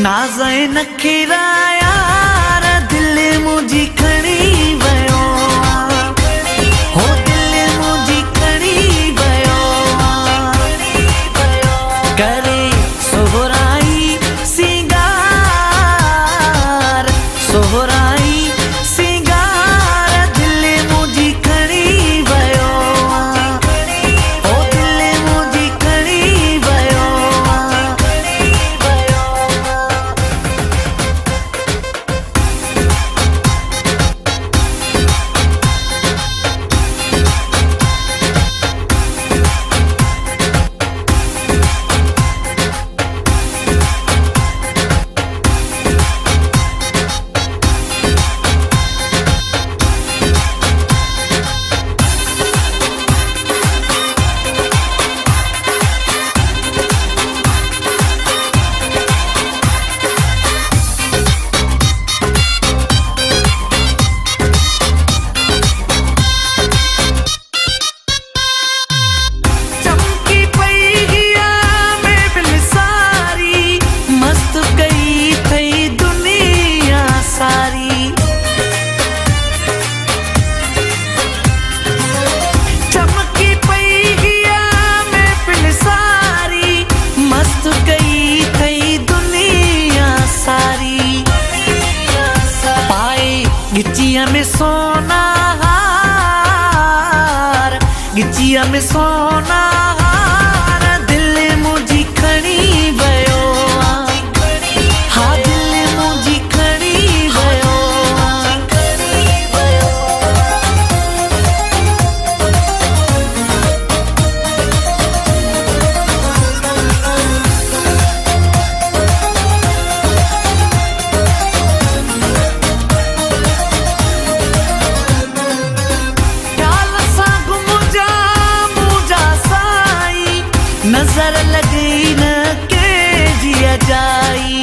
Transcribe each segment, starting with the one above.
नाज़ नखरा यार दिल मुझी खणी वयो हो दिल मुझी खणी वयो करे सोहराई सिंगार सोहराई सिंगार दिल मुझी खणी वयो हो दिल मुझी खणी वयो गिचिया में सोना हार गिचिया में सोना हार दिल मुझी खणी वयो हाँ दिल मुझी खणी वयो नजर लगी न के जिया जाई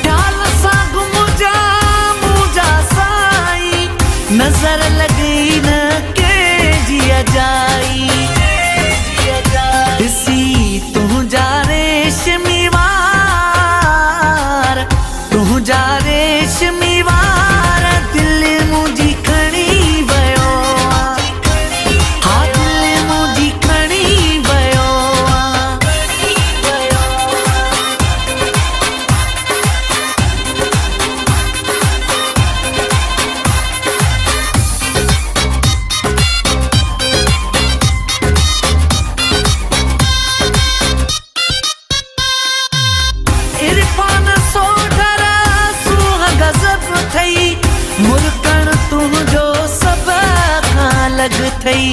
ख्याल सा गुम जा मुझा साई नजर लगी न के जिया जाई इसी तू जा रेशमी वार तू जा रेशमी वार दिल मुझी खणी वयो मुरकण तुझो सब खां लग थई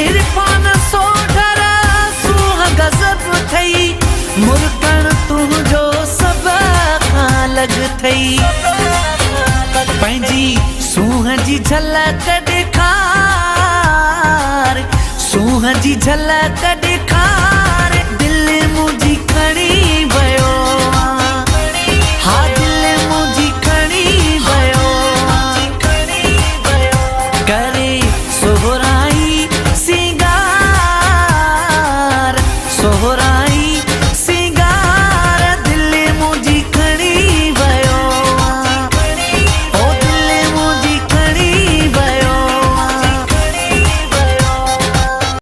इरफान सोढर सूह गज़ब थई मुरकण तुझो सब खां लग थई पंहिंजी सूह जी झलक ॾेखार सूह जी झलक